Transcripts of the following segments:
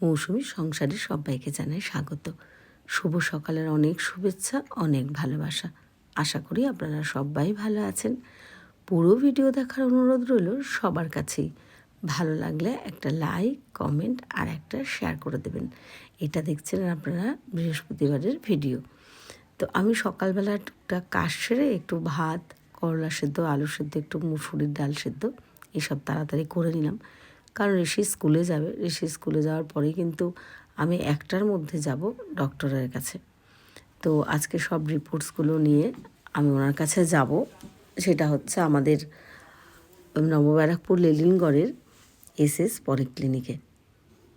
মৌসুমী সংসারে সবাইকে জানাই স্বাগত। শুভ সকালের অনেক শুভেচ্ছা, অনেক ভালোবাসা। আশা করি আপনারা সবাই ভালো আছেন। পুরো ভিডিও দেখার অনুরোধ রইল সবার কাছেই। ভালো লাগলে একটা লাইক, কমেন্ট আর একটা শেয়ার করে দেবেন। এটা দেখছেন আপনারা বৃহস্পতিবারের ভিডিও। তো আমি সকালবেলা টুকটাক কাজ সেরে একটু ভাত, করলা সেদ্ধ, আলু সেদ্ধ, একটু মুসুরির ডাল সেদ্ধ এসব তাড়াতাড়ি করে নিলাম। কারণ ঋষি স্কুলে যাবে। ঋষি স্কুলে যাওয়ার পরেই কিন্তু আমি 1টার মধ্যে যাব ডক্টরের কাছে। তো আজকে সব রিপোর্টসগুলো নিয়ে আমি ওনার কাছে যাব। সেটা হচ্ছে আমাদের নবব্যারাকপুর লেলিনগড়ের এসএস পলিক্লিনিকে।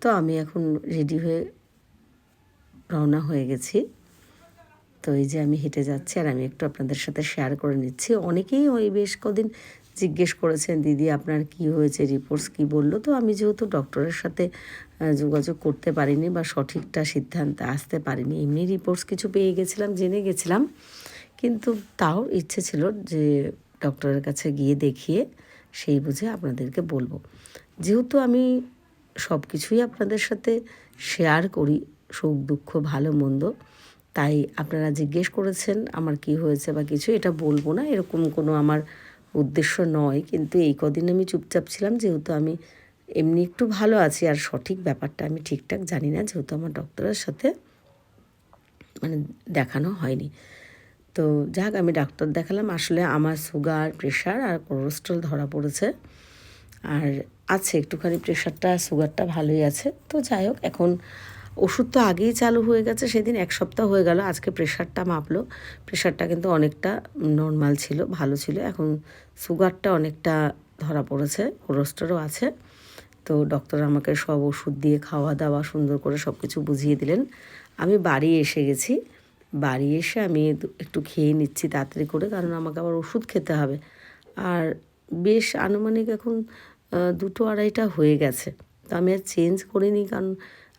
তো আমি এখন রেডি হয়ে রওনা হয়ে গেছি। তো এই যে আমি হেঁটে যাচ্ছি আর আমি একটু আপনাদের সাথে শেয়ার করে নিচ্ছি। অনেকেই ওই বেশ কদিন জিজ্ঞেস করেছেন, দিদি আপনার কি হয়েছে, রিপোর্টস কি বললো। তো আমি যেহেতু ডক্টরের সাথে যোগাযোগ করতে পারিনি বা সঠিকটা সিদ্ধান্তে আসতে পারিনি, এমনি রিপোর্টস কিছু পেয়ে গেছিলাম, জেনে গেছিলাম, কিন্তু তাও ইচ্ছে ছিল যে ডক্টরের কাছে গিয়ে দেখিয়ে সেই বুঝে আপনাদেরকে বলবো। যেহেতু আমি সব কিছুই আপনাদের সাথে শেয়ার করি, সুখ দুঃখ ভালো মন্দ, তাই আপনারা জিজ্ঞেস করেছেন আমার কি হয়েছে বা কিছু, এটা বলবো না, এরকম কোনো আমার উদ্দেশ্য নয়। কিন্তু এই কদিন আমি চুপচাপ ছিলাম যেহেতু আমি এমনি একটু ভালো আছি, আর সঠিক ব্যাপারটা আমি ঠিকঠাক জানি না যেহেতু আমার ডক্টরের সাথে মানে দেখানো হয়নি। তো যাক, আমি ডাক্তার দেখালাম। আসলে আমার সুগার, প্রেশার আর কোলেস্ট্রল ধরা পড়েছে, আর আছে একটুখানি প্রেশারটা, সুগারটা ভালোই আছে। তো যাই হোক, এখন ওষুধ তো আগেই চালু হয়ে গেছে, সেদিন 1 সপ্তাহ হয়ে গেল। আজকে প্রেশারটা মাপলো, প্রেশারটা কিন্তু অনেকটা নর্মাল ছিল, ভালো ছিল। এখন সুগারটা অনেকটা ধরা পড়েছে, কোলেস্ট্রলও আছে। তো ডক্টর আমাকে সব ওষুধ দিয়ে খাওয়া দাওয়া সুন্দর করে সব কিছু বুঝিয়ে দিলেন। আমি বাড়ি এসে গেছি। বাড়ি এসে আমি একটু খেয়ে নিচ্ছি তাড়াতাড়ি করে, কারণ আমাকে আবার ওষুধ খেতে হবে। আর বেশ আনুমানিক এখন 2-2:30 হয়ে গেছে। তো আমি আর চেঞ্জ করিনি, কারণ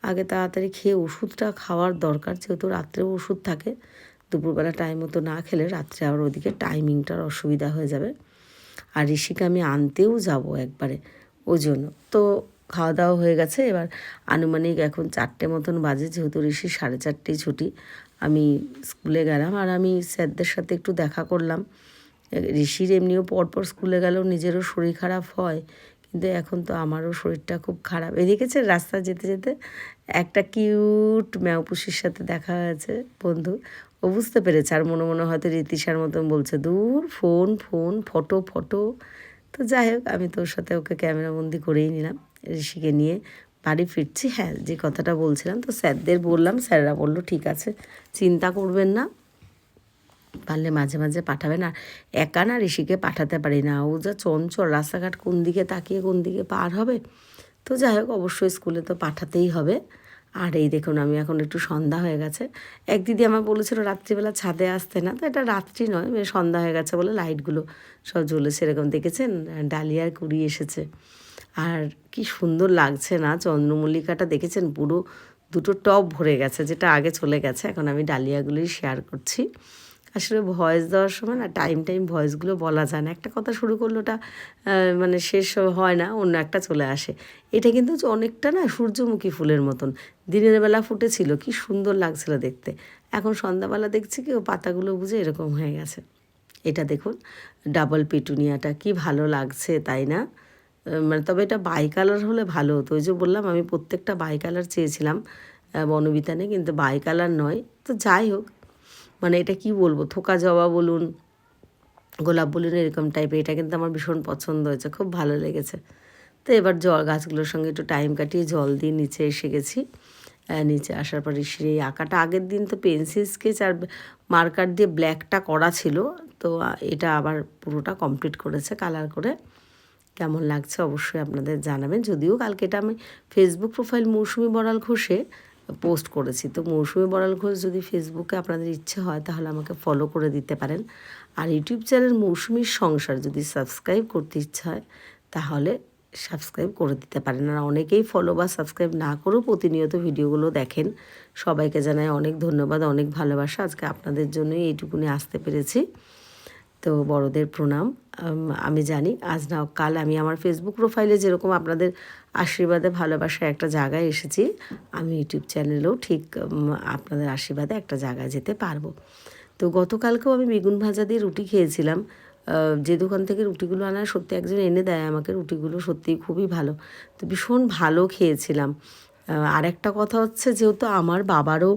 আগে তাড়াতাড়ি খেয়ে ওষুধটা খাওয়ার দরকার, যেহেতু রাত্রেও ওষুধ থাকে। দুপুরবেলা টাইম মতো না খেলে রাত্রে আবার ওদিকে টাইমিংটার অসুবিধা হয়ে যাবে। আর ঋষিকে আমি আনতেও যাব একবারে, ওই জন্য। তো খাওয়া দাওয়া হয়ে গেছে। এবার আনুমানিক এখন 4টে মতন বাজে, যেহেতু ঋষি 4:30 ছুটি। আমি স্কুলে গেলাম আর আমি স্যারদের সাথে একটু দেখা করলাম। ঋষির এমনিও পরপর স্কুলে গেলেও নিজেরও শরীর খারাপ হয়, কিন্তু এখন তো আমারও শরীরটা খুব খারাপ। এই দেখেছে রাস্তা যেতে যেতে একটা কিউট ম্যাওপুষির সাথে দেখা হয়েছে, বন্ধু। ও বুঝতে পেরেছে, আর মনে মনে হয়তো রীতিশার মতন বলছে, দূর ফোন ফোন, ফটো ফটো। তো যাই হোক, আমি তোর সাথে ওকে ক্যামেরাবন্দি করেই নিলাম। ঋষিকে নিয়ে বাড়ি ফিরছি। হ্যাঁ, যে কথাটা বলছিলাম, তো স্যারদের বললাম, স্যাররা বললো ঠিক আছে, চিন্তা করবেন না, পারলে মাঝে মাঝে পাঠাবেন। আর একা না ঋষিকে পাঠাতে পারি না, ও যা চঞ্চল, রাস্তাঘাট কোন দিকে তাকিয়ে কোন দিকে পার হবে। তো যাই হোক, অবশ্যই স্কুলে তো পাঠাতেই হবে। আর এই দেখুন, আমি এখন একটু সন্ধ্যা হয়ে গেছে। এক দিদি আমার বলেছিল রাত্রিবেলা ছাদে আসতে, না, তো এটা রাত্রি নয়, সন্ধ্যা হয়ে গেছে বলে লাইটগুলো সব জ্বলেছে। এরকম দেখেছেন, ডালিয়ার কুড়ি এসেছে। আর কি সুন্দর লাগছে না, চন্দ্রমল্লিকাটা দেখেছেন, পুরো 2টো টব ভরে গেছে, যেটা আগে চলে গেছে। এখন আমি ডালিয়াগুলোই শেয়ার করছি। আসলে ভয়েস দেওয়ার সময় না টাইম ভয়েসগুলো বলা যায় না, একটা কথা শুরু করলে ওটা মানে শেষ হয় না, অন্য একটা চলে আসে। এটা কিন্তু অনেকটা না সূর্যমুখী ফুলের মতন, দিনের বেলা ফুটেছিল, কি সুন্দর লাগছিল দেখতে। এখন সন্ধ্যাবেলা দেখছি কি ও পাতাগুলো বুঝে এরকম হয়ে গেছে। এটা দেখুন, ডাবল পেটুনিয়াটা কি ভালো লাগছে, তাই না? মানে তবে এটা বাই কালার হলে ভালো হতো। ওই যে বললাম, আমি প্রত্যেকটা বাই কালার চেয়েছিলাম বনবিতানে, কিন্তু বাই কালার নয়। তো যাই হোক, মানে এটা কি বলবো, থোকা জবা বলুন, গোলাপ বলুন, এরকম টাইপের। এটা কিন্তু আমার ভীষণ পছন্দ হয়েছে, খুব ভালো লেগেছে। তো এবার গাছগুলোর সঙ্গে একটু টাইম কাটিয়ে জল দিয়ে নিচে এসে গেছি। নিচে আসার পর ঋষির এই আঁকাটা, আগের দিন তো পেন্সিল স্কেচ আর মার্কার দিয়ে ব্ল্যাকটা করা ছিল, তো এটা আবার পুরোটা কমপ্লিট করেছে কালার করে। কেমন লাগছে অবশ্যই আপনাদের জানাবেন। যদিও কালকে এটা আমি ফেসবুক প্রোফাইল মৌসুমী বড়াল ঘোষে পোস্ট করেছি। তো মৌসুমী বড়াল ঘোষ যদি ফেসবুকে আপনাদের ইচ্ছে হয় তাহলে আমাকে ফলো করে দিতে পারেন। আর ইউটিউব চ্যানেল মৌসুমীর সংসার যদি সাবস্ক্রাইব করতে ইচ্ছা হয় তাহলে সাবস্ক্রাইব করে দিতে পারেন। আর অনেকেই ফলো বা সাবস্ক্রাইব না করেও প্রতিনিয়ত ভিডিওগুলো দেখেন। সবাইকে জানাই অনেক ধন্যবাদ, অনেক ভালোবাসা। আজকে আপনাদের জন্যই এইটুকুনি আসতে পেরেছি। তো বড়দের প্রণাম, আমি জানি আজ না হোক কাল আমি আমার ফেসবুক প্রোফাইলে যেরকম আপনাদের আশীর্বাদে ভালোবাসায় একটা জায়গায় এসেছি, আমি ইউটিউব চ্যানেলেও ঠিক আপনাদের আশীর্বাদে একটা জায়গায় যেতে পারবো। তো গতকালকেও আমি বেগুন ভাজা দিয়ে রুটি খেয়েছিলাম। যে দোকান থেকে রুটিগুলো আনা সত্যি একজন এনে দেয় আমাকে, রুটিগুলো সত্যিই খুবই ভালো, তো ভীষণ ভালো খেয়েছিলাম। আরেকটা কথা হচ্ছে, যেহেতু আমার বাবারও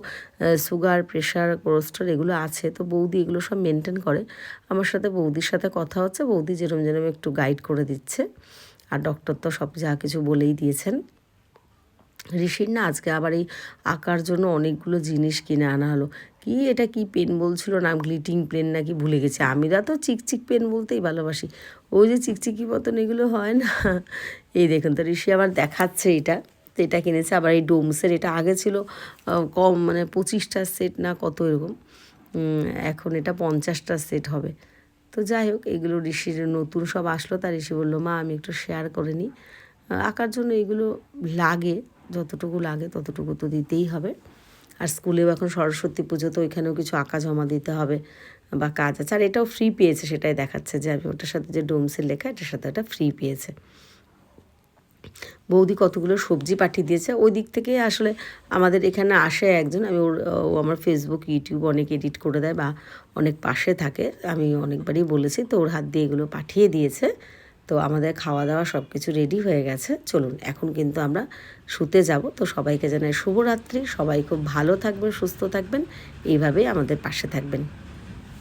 সুগার, প্রেশার, কোলেস্ট্রল এগুলো আছে, তো বৌদি এগুলো সব মেনটেন করে। আমার সাথে বৌদির সাথে কথা হচ্ছে, বৌদি যেরম যেরম একটু গাইড করে দিচ্ছে, আর ডক্টর তো সব যা কিছু বলেই দিয়েছেন। ঋষির না আজকে আবার এই আঁকার জন্য অনেকগুলো জিনিস কিনে আনা হলো। কি এটা কি পেন বলছিল না, গ্লিটিং পেন নাকি ভুলে গেছি। আমিরা তো চিকচিক পেন বলতেই ভালোবাসি, ওই যে চিকচিকি মতন এগুলো হয় না, এই দেখুন তো ঋষি আবার দেখাচ্ছে এটা। তো এটা কিনেছে আবার এই ডোমসের, এটা আগে ছিল কম, মানে 25টা সেট না কত এরকম, এখন এটা 50টা সেট হবে। তো যাই হোক, এগুলো ঋষির নতুন সব আসলো, তার ঋষি বললো মা আমি একটু শেয়ার করে নিই। আঁকার জন্য এগুলো লাগে, যতটুকু লাগে ততটুকু তো দিতেই হবে। আর স্কুলেও এখন সরস্বতী পুজো, তো ওইখানেও কিছু আঁকা জমা দিতে হবে বা কাজ আছে। আর এটাও ফ্রি পেয়েছে, সেটাই দেখাচ্ছে যে আমি ওটার সাথে যে ডোমসের লেখা, এটার সাথে এটা ফ্রি পেয়েছে। বৌদি কতগুলো সবজি পাঠিয়ে দিয়েছে, ওই দিক থেকে আসলে আমাদের এখানে আসে একজন, আমি ও আমার ফেসবুক, ইউটিউব অনেক এডিট করে দেয় বা অনেক পাশে থাকে, আমি অনেকবারই বলেছি, তো ওর হাত দিয়ে এগুলো পাঠিয়ে দিয়েছে। তো আমাদের খাওয়া দাওয়া সব কিছু রেডি হয়ে গেছে, চলুন এখন কিন্তু আমরা শুতে যাব। তো সবাইকে জানাই শুভরাত্রি, সবাই খুব ভালো থাকবেন, সুস্থ থাকবেন, এইভাবেই আমাদের পাশে থাকবেন।